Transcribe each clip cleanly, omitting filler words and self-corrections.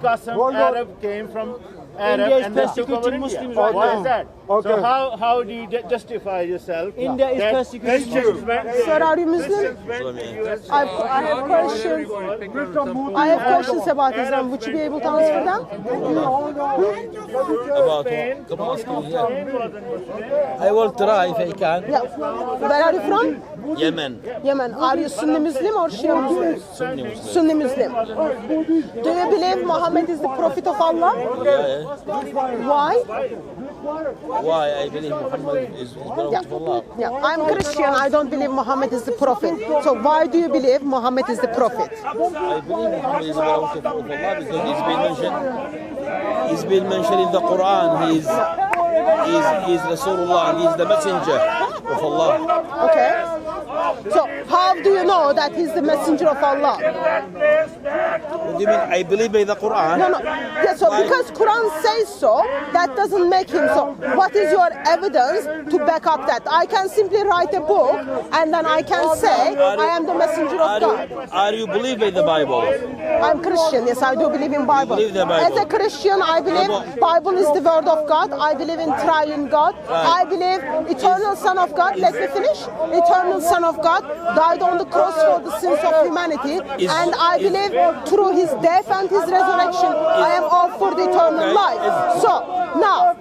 because some Arab came from Arab India is and they took over persecuting India. Muslims right Why now. is that? Okay. So how do you justify yourself? India is that persecuting Christians went there? Sir, are you Muslim? I have questions. I have questions about Islam. Would you be able to answer them? About what? Come on, yeah. I will try if I can. Yeah. Where are you from? Yemen. Yemen. Are you Sunni Muslim or Shia Muslim? Sunni Muslim. Sunni Muslim. Do you believe Muhammad is the prophet of Allah? Yeah. Why? Why? I believe Muhammad is prophet of Allah. Yeah. I'm Christian. I don't believe Muhammad is the prophet. So why do you believe Muhammad is the prophet? I believe Muhammad is the prophet of Allah because he's been mentioned in the Quran. He's Rasulullah and he's the messenger of Allah. Okay. So how do you know that he's the messenger of Allah? What do you mean? I believe by the Quran. No. Yeah, so because Quran says so, that doesn't make him so. What is your evidence to back up that? I can simply write a book and then I can say I am the messenger of God. Are you believe by the Bible? I'm Christian. Yes, I do believe in Bible. Believe the Bible. As a Christian, I believe Bible is the word of God. I believe in triune God. Right. I believe eternal Son of God. Let me finish. Eternal Son of God died on the cross for the sins of humanity, and I believe through his death and his resurrection, I am all for the eternal life. So now,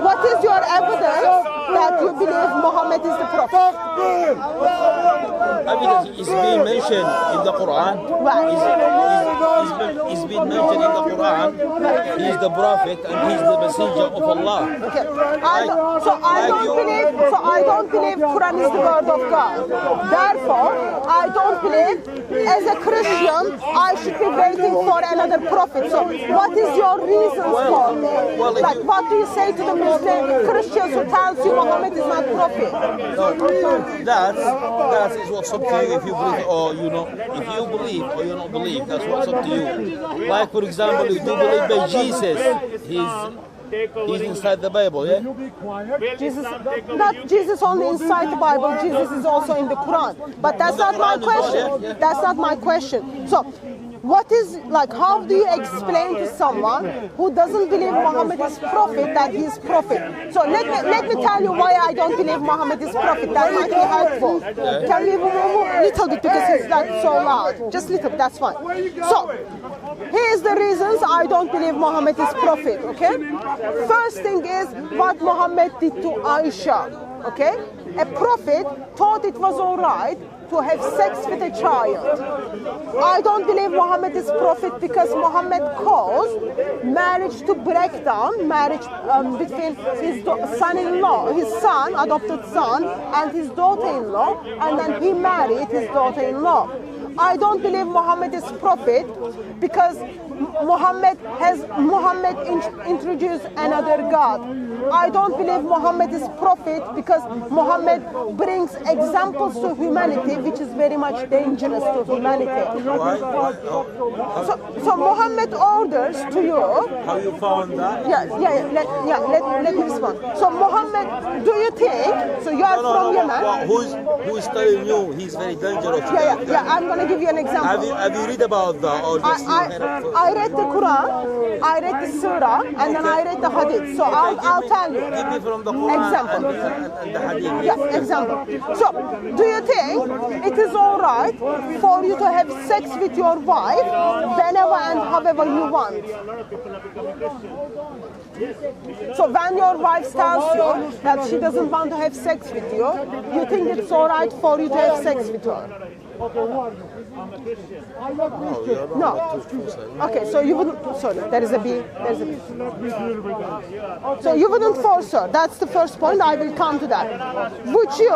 what is your evidence that you believe Muhammad is the prophet? Evidence is being mentioned in the Quran. Right. He's been mentioned in the Quran. He's the prophet and he's the messenger of Allah. Okay. I don't believe Quran is the word of God. Therefore, I don't believe as a Christian I should be waiting for another prophet. So what is your reasons for me? Like what do you say to the Muslim Christians who tells you Muhammad is not prophet? That is what's up to you if you believe or you know if you believe or you don't believe. That's what's up to you. Like for example, you do believe by Jesus. He's inside the Bible, yeah? Jesus, not Jesus only inside the Bible, Jesus is also in the Quran. But that's not my question. That's not my question. So, what is, like, how do you explain to someone who doesn't believe Muhammad is prophet that he is prophet? So let me tell you why I don't believe Muhammad is prophet. That might be helpful. Can you move a little bit because it's like so loud? Just a little bit, that's fine. So, here's the reasons I don't believe Muhammad is prophet, okay? First thing is what Muhammad did to Aisha, okay? A prophet thought it was all right to have sex with a child. I don't believe Muhammad is prophet because Muhammad caused marriage to break down, marriage between his son-in-law, his son, adopted son, and his daughter-in-law, and then he married his daughter-in-law. I don't believe Muhammad is prophet because Muhammad introduced another God. I don't believe Muhammad is prophet because Muhammad brings examples to humanity which is very much dangerous to humanity. So Muhammad orders to you. How you found that? Let me respond. So Muhammad, do you think, so you are from Yemen? Well, who is telling you he's very dangerous? Yeah, I'm going to give you an example. Have you read about that? Or just I read the Quran, I read the Surah, and then I read the Hadith. So I'll tell you. Give me from the Quran Example. and the Hadith. Yeah, example. So, do you think it is all right for you to have sex with your wife whenever and however you want? So when your wife tells you that she doesn't want to have sex with you, you think it's all right for you to have sex with her? No. Okay, so you wouldn't, sorry, there is a B. So you wouldn't force her. That's the first point. I will come to that. Would you,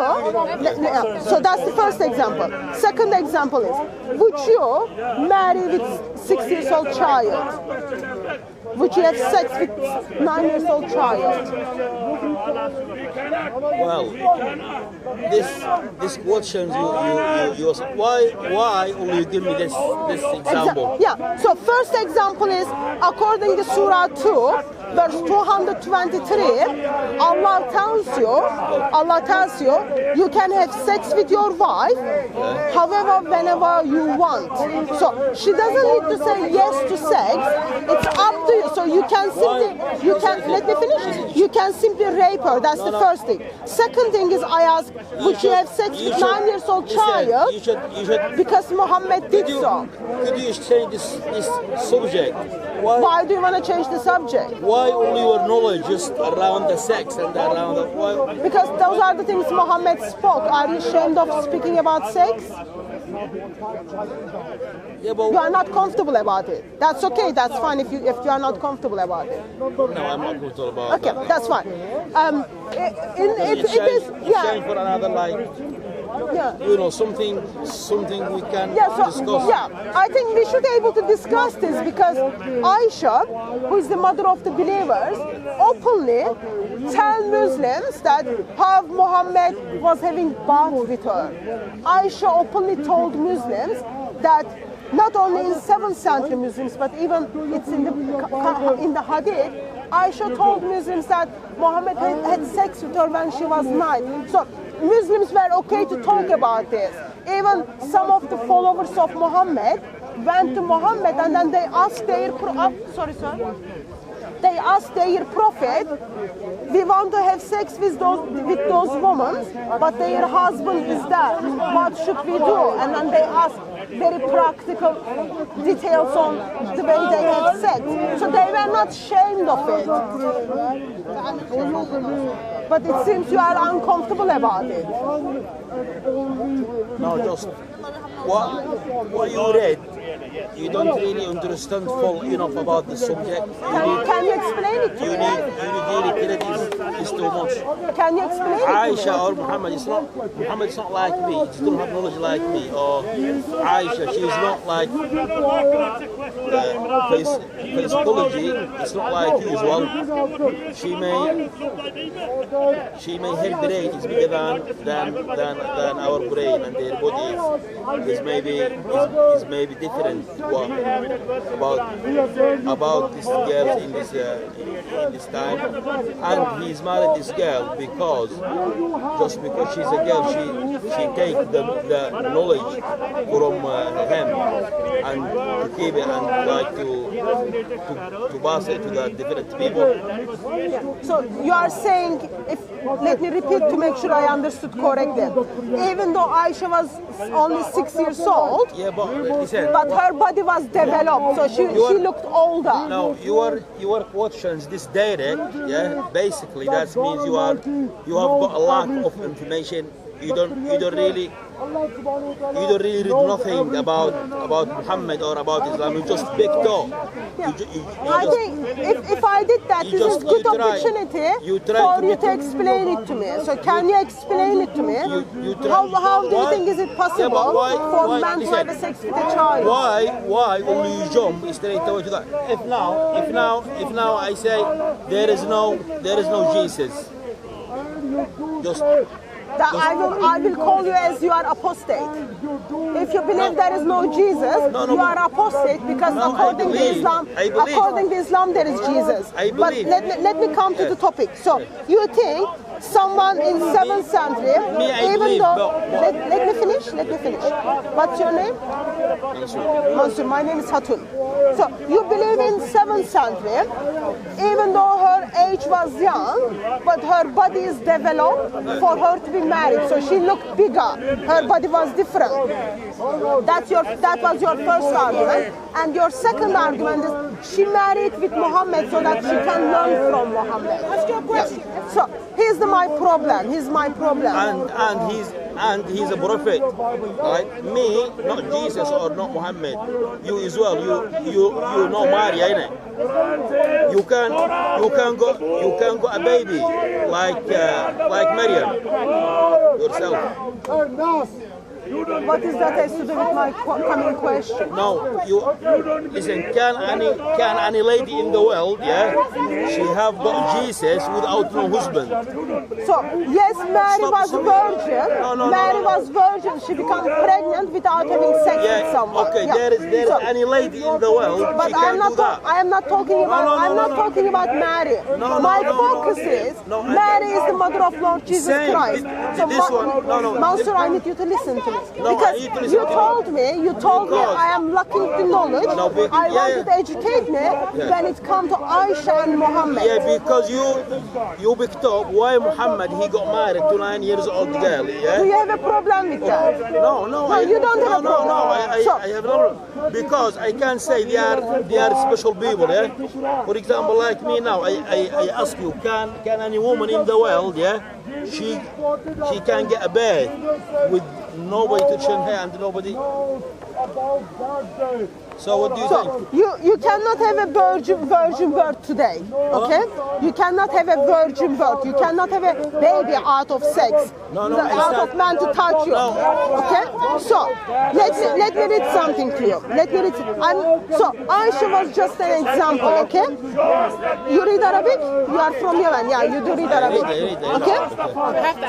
so that's the first example. Second example is, would you marry with 6 years old child? Would you have sex with 9 years old child? Well, this question you why will you give me this example? Yeah. So first example is according to Surah 2, verse 223. Allah tells you you can have sex with your wife, however, whenever you want. So she doesn't need to say yes to sex. you can simply, let me finish. You can simply rape her. That's the first thing. Second thing is, I ask, would you have sex with 9-year-old child? You should. Because Muhammad did so. Could you change this subject? Why do you want to change the subject? Why only your knowledge just around the sex and around the why? Because those are the things Muhammad spoke. Are you ashamed of speaking about sex? Yeah, but You are not comfortable about it. That's okay. That's fine if you are not comfortable about it. no, I'm not comfortable about Okay, that. that's fine. It is, Change for another, like, yeah. you know, something we can Yeah, so, discuss. yeah, I think we should be able to discuss this because Aisha, who is the mother of the believers, openly tell Muslims that how Muhammad was having bath with her. Aisha openly told Muslims that not only in 7th century Muslims, but even it's in the Hadith, Aisha told Muslims that Muhammad had sex with her when she was 9. So Muslims were okay to talk about this. Even some of the followers of Muhammad went to Muhammad and then they asked their They asked their prophet, we want to have sex with those women, but their husband is there. What should we do? And then they asked very practical details on the way they have sex. So they were not ashamed of it. But it seems you are uncomfortable about it. No, just what you read, you don't really understand full enough about the subject. Can you explain it to You me? need it is too much. Can you explain it to Aisha me? or Muhammad, Muhammad's not like me. He doesn't have knowledge like me. Or Aisha, she's not like psychology. It's not like you as well. Her brain is bigger than our brain, and their body is maybe different. About this girl in this time, and he's married this girl because she's a girl, she takes the knowledge from him and to keep it and like to pass it to the different people. So you are saying, let me repeat to make sure I understood correctly. Even though Aisha was only 6 years old, Yeah, but listen. but her body was developed, so she looked older. No, your questions this direct, yeah. Basically, that means you have got a lack of information. You don't really read nothing about Muhammad or about Islam. You just picked up. I think if I did that, this is good opportunity for you to explain it to me. So can you explain it to me? How do you think is it possible for man to have sex with a child? Why only you jump straight away to that? If now I say there is no Jesus, just. I will call you as you are apostate. If you believe there is no Jesus, you are apostate because according to Islam there is Jesus. But let me come to the topic. So you think someone in 7th century, even though let me finish. What's your name? Mansur. My name is Hatun. So you believe in 7th century, even though her age was young, but her body is developed for her to be married. So she looked bigger. Her body was different. That was your first argument. And your second argument is she married with Muhammad so that she can learn from Muhammad. Ask your question. So here's my problem. Here's my problem. And he's a prophet, right? Me, not Jesus or not Muhammad. You as well. You know Maria, innit? You can go a baby like Maryam yourself. What is that has to do with my coming question? No, listen. Can any lady in the world, yeah, she have got Jesus without no husband? So yes, Mary was virgin. Mary was virgin. She became pregnant without having sex with someone. Okay, there is any lady in the world. But I am not talking about Mary. My focus is Mary is the mother of Lord Jesus Christ. So Mansur, I need you to listen to me. No, because I need to listen you to told me I am lacking the knowledge. No, I wanted to educate me when it comes to Aisha and Muhammad. Yeah, because you picked up why Muhammad he got married to 9 years old girl. Yeah. Do you have a problem with that? No, you don't have a problem. No, I have no, because I can say they are special people. Yeah. For example, like me now, I ask you, can any woman in the world, yeah, she can get a bath with nobody touching her and nobody. So what do you think? You cannot have a virgin birth today, okay? You cannot have a virgin birth. You cannot have a baby out of sex, out of man to touch you, okay? So let me read something to you. So Aisha was just an example, okay? You read Arabic? You are from Yemen, yeah? You do read Arabic, okay?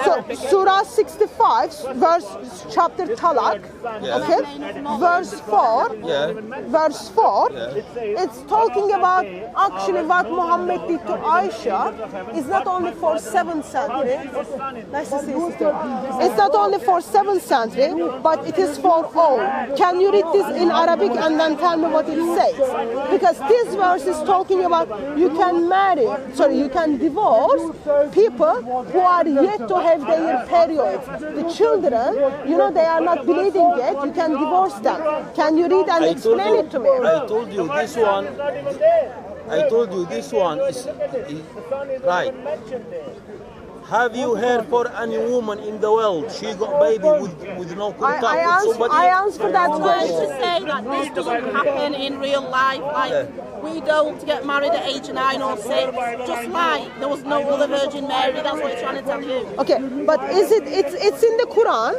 So Surah 65, chapter Talaq, okay? Verse 4. Yeah. Verse 4, it's talking about actually what Muhammad did to Aisha is not only for 7th century. Nice to see you, sister. It's not only for 7th century, but it is for all. Can you read this in Arabic and then tell me what it says? Because this verse is talking about you can divorce people who are yet to have their periods. The children, they are not bleeding yet, you can divorce them. Can you read and explain it to me? I told you this one is right. Have you heard for any woman in the world she got baby with no contact with somebody? I answered that question. To say that this doesn't happen in real life, like we don't get married at age 9 or 6, just like there was no other Virgin Mary. That's what it's trying to tell you. Okay, but it's in the Quran,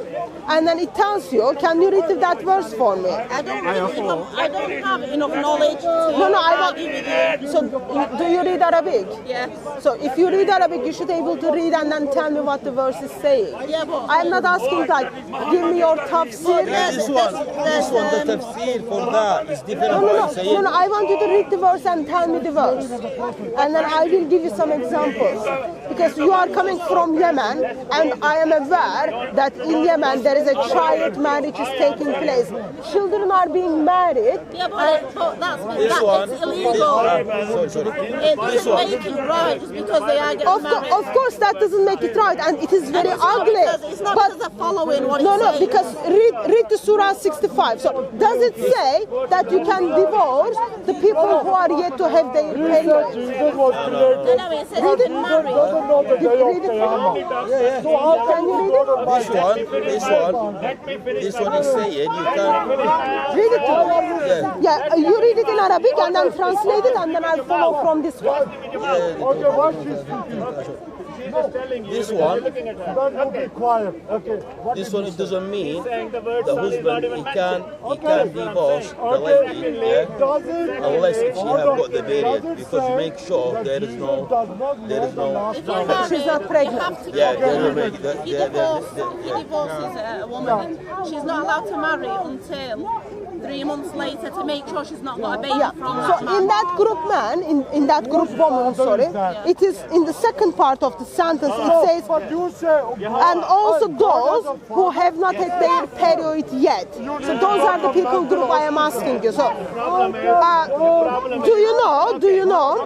and then it tells you. Can you read that verse for me? I don't have enough knowledge. I don't. So do you read Arabic? Yes. So if you read Arabic, you should be able to read and then tell me what the verse is saying. Yeah, but I'm not asking like, give me your tafsir. This one, the tafsir for that is different. No, I want you to read the verse and tell me the verse. And then I will give you some examples. Because you are coming from Yemen, and I am aware that in Yemen there is a child marriage is taking place. Children are being married. Yeah, but it's illegal. It doesn't make it right just because they are getting married. Of course, that doesn't make it right, and it is very ugly. It's not because they're following what it's saying. No, because read the Surah 65. So does it say that you can divorce the people who are yet to have their periods? No, it says you can marry. Read it. Can you read it? This one is saying you can read it to me. Yeah, you read it in Arabic and then translate it, and then I'll follow from this one. This one, this one, it doesn't mean the husband he can divorce the lady, unless if she have got the period, because to make sure there is no. She's not pregnant. He divorces a woman. She's not allowed to marry until 3 months later to make sure she's not got a baby from that man. So in that group man, in that group woman, it is in the second part of the sentence, it says, and also those who have not had their period yet. So those are the people group I am asking you. So, do you know,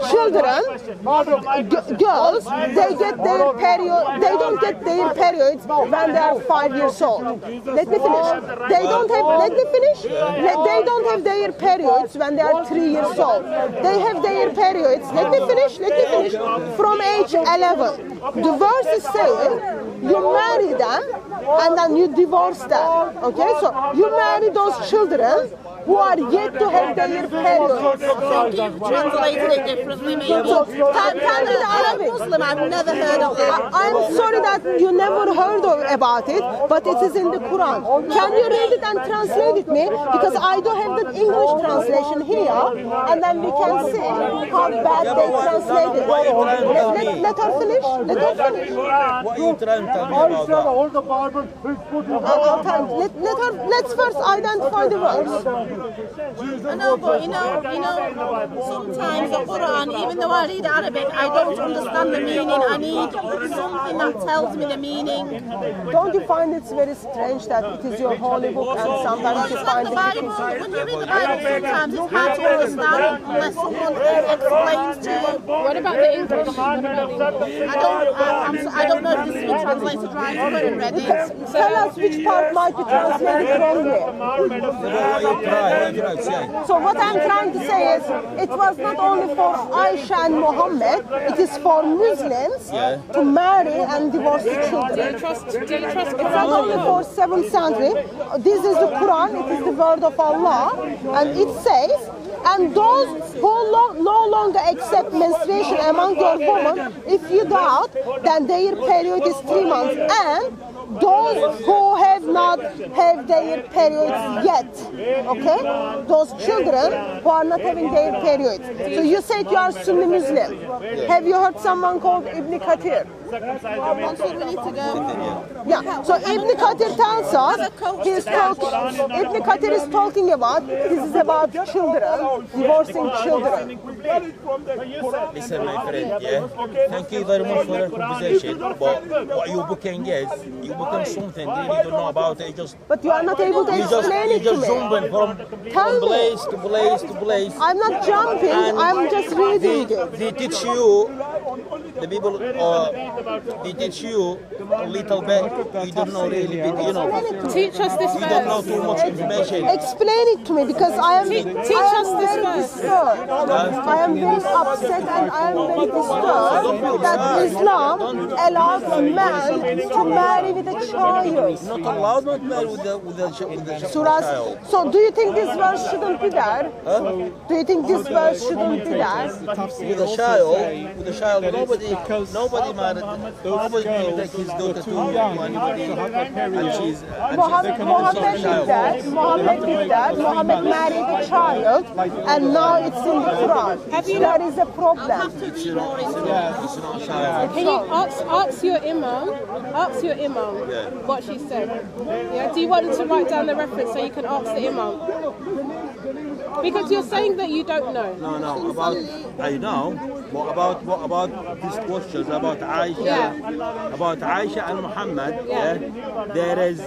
children, girls, they get their period, they don't get their periods when they are 5 years old. Let me finish. They don't have their periods when they are 3 years old. They have their periods, let me finish, from age 11. The verse is saying, you marry them and then you divorce them. Okay, so you marry those children who are yet to have their periods. I think you've translated it differently, maybe. So, tell me the Arabic. Muslim, I've never heard of it. I'm sorry that you never heard about it, but it is in the Quran. Can you read it and translate it me? Because I don't have the English translation here, and then we can see how bad they translated. Let her finish. Let her finish. What are you trying to tell me about that? Let's first identify the verse. I know, but you know, sometimes the Quran, even though I read Arabic, I don't understand the meaning. I need something that tells me the meaning. Don't you find it's very strange that it is your holy book and sometimes you find the Bible, when you read the Bible, sometimes it's hard to understand unless someone explains to you. What about the English? I don't know if this has been translated right. I haven't read it. Tell us which part might be translated wrongly. So what I'm trying to say is, it was not only for Aisha and Muhammad, it is for Muslims to marry and divorce the children. Do you trust It's not only for 7th century. This is the Quran, it is the word of Allah, and it says, and those who no longer accept menstruation among your women, if you doubt, then their period is 3 months, and those who have not had their periods yet, okay? Those children who are not having their periods. So you said you are Sunni Muslim. Have you heard someone called Ibn Kathir? Yeah, so Ibn Kathir tells us, Ibn Kathir is talking about, this is about children, divorcing children. Listen, my friend, thank you very much for your conversation, but what you're booking is, you're booking something you really don't know about it. But you are not able to explain it to me. You just jumping from place to place to place. I'm not jumping, I'm just reading it. They teach you, the people, they teach you a little bit, you don't know really, you know. Teach us this verse. You don't know too much information. Explain it to me, because I am very disturbed. I am very upset and I am very disturbed that Islam allows a man to marry with a child. Not allowed not marry with the child. So do you think this verse shouldn't be there? Do you think this verse shouldn't be there? With a child, nobody married. Nobody will take his daughter to anybody, and she's Mohammed did that. Mohammed married a child, and now it's in the Quran. There is a problem. it's not a child. Can you ask your imam what she said? Yeah. Do you want to write down the reference so you can ask the imam? Because you're saying that you don't know. No. I know. What about these questions about Aisha, about Aisha and Muhammad? Yeah. There is.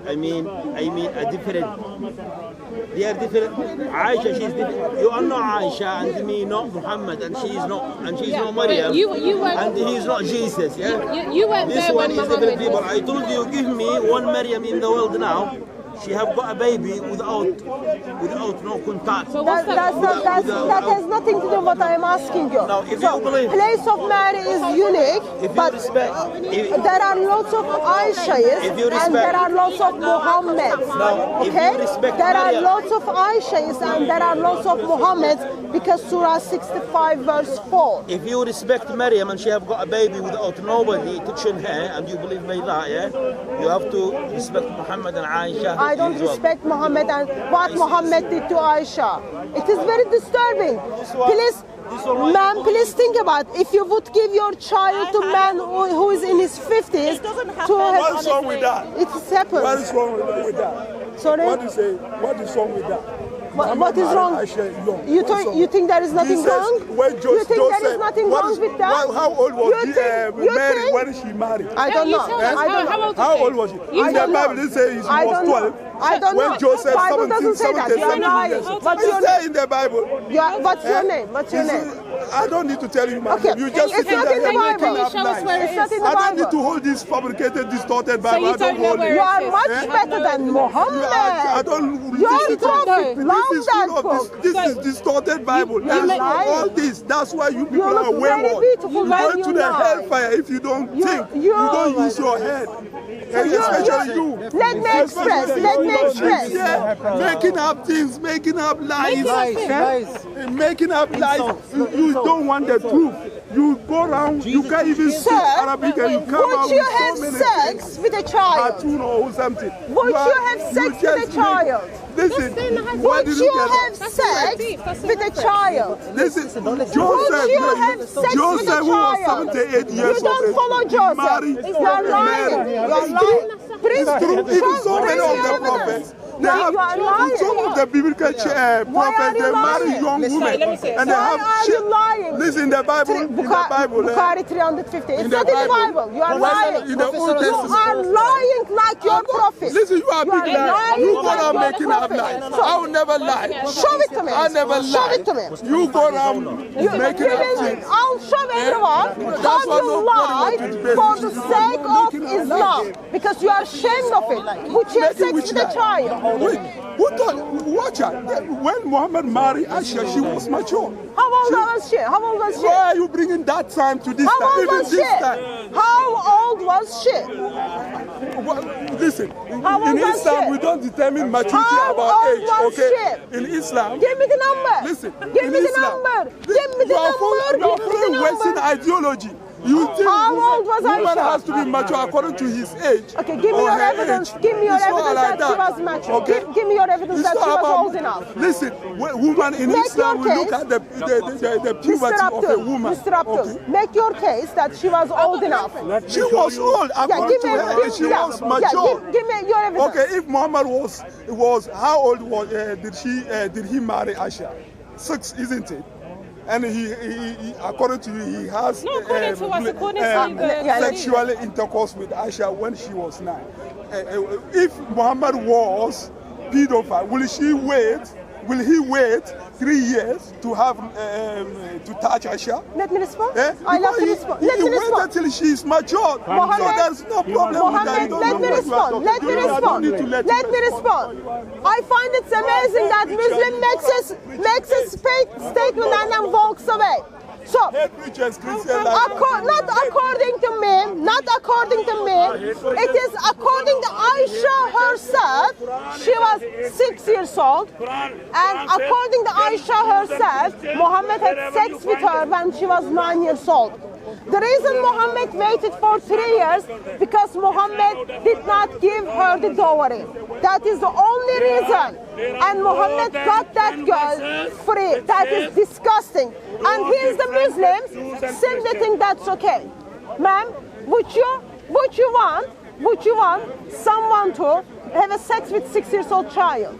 I mean, a different. They are different. Aisha, she's different. You are not Aisha, and me not Muhammad, and she's not Maryam, and he's not Jesus. Yeah. You weren't this there one when is Muhammad different people. I told you, give me one Maryam in the world now. She have got a baby without no contact. So that has nothing to do with what I am asking you. Now, if you believe, place of Mary is unique, but there are lots of Aishas and there are lots of Muhammads. Okay? There are lots of Aishas and there are lots of Muhammads, because Surah 65 verse 4. If you respect Maryam and she have got a baby without nobody touching her, and you believe by that, you have to respect Muhammad and Aisha. I don't respect Muhammad and what Muhammad did to Aisha. It is very disturbing. Please think about, if you would give your child to a man who is in his 50s, what is wrong with that? It happens. What is wrong with that? Sorry? What is wrong with that? What is wrong? You think there is nothing wrong? You think there is nothing wrong with that? How old was Mary when she married? I don't know. How old was she? In the Bible, they say he was 12. I don't know. When Joseph, Bible doesn't say that. You are lying. What's your name? In the Bible. What's your name? What's your name? I don't need to tell you my name. You just it's not in the Bible. Can you show us where it is? It's not in the Bible. I don't need to hold this fabricated, distorted Bible. So you don't know where it is? You are much better than Muhammad. I don't. You are prophet. This is distorted Bible. All this. That's why you people are wayward. You go to the hellfire if you don't think. You don't use your head. And especially you. Let me express. Making up things, making up lies. Making up lies. You don't want the truth. You go around, you can't even speak Arabic, and you come out with so many sex with a child? Or something. Would you have sex with a child? Listen, stay in the high why court. did Would you you get have That's sex that's with a child? Listen, Would Joseph, you have sex with a Joseph, who was child? 78 You years don't old, follow he Joseph. married You are lying. You are lying. Please, even so many of the prophets, they have you are lying. some of the biblical prophets, they marry lying? young women let me say it. and they Why have are you lying? Listen, in the Bible, Bukhari 350. It's in not the in the Bible. You are lying. in the Old You Testament. are lying like your prophet. Listen, you are big liar. lying You go like around your making up prophet. lies. I will never lie. Show it to me. I never Show lie. it to me. You go around making up things. I'll show everyone That's how why you nobody lied wants to debate for with the you. sake of Islam because you are ashamed of it. Would you have sex Which with a lie? child? Wait, who thought? Watch her. When Muhammad married Aisha, she was mature. How old was she? How old was she? Why are you bringing that time to this How time? old Even was she? this time. How old was she? Listen, How old in was Islam she? we don't determine maturity How about old age, was okay? she? In Islam, Give me the number. listen, Give in me the Islam, number. Give me the number. you are Give me following the Western number. ideology. You think How old was woman Aisha? has to be mature according to his age. Okay, give me or your her evidence. age. Give me your It's not evidence like that she was mature. Okay? Give me your evidence It's that she not was about- old enough. Listen, woman in Make Islam, your we look case. at the puberty Mr. of a Abdul, woman. Mr. Abdul, make your case that she was old enough. She was old, according to her, she was mature. Give me your evidence. Okay, if Muhammad was how old was did he marry Aisha? 6, isn't it? And he according to you, he has No, according to us, according to the sexual intercourse with Aisha when she was 9. If Muhammad was pedophile, will he wait 3 years to have to touch Aisha? Let me respond. Eh? I love to Because respond. he Let me waited respond. till she is mature. So Mohammed, there's no problem with that. Mohammed, let me respond. Let me respond. Let me respond. I find it amazing that Muslim makes a statement and then walks away. So, Preachers, Christians, not according to me, not according to me, it is according to Aisha herself. She was 6 years old, and according to Aisha herself, Muhammad had sex with her when she was 9 years old. The reason Muhammad waited for 3 years because Muhammad did not give her the dowry. That is the only reason. And Muhammad got that girl free. That is disgusting. And here's the Muslims simply think that's okay. Ma'am, would you want someone to have a sex with 6 years old child?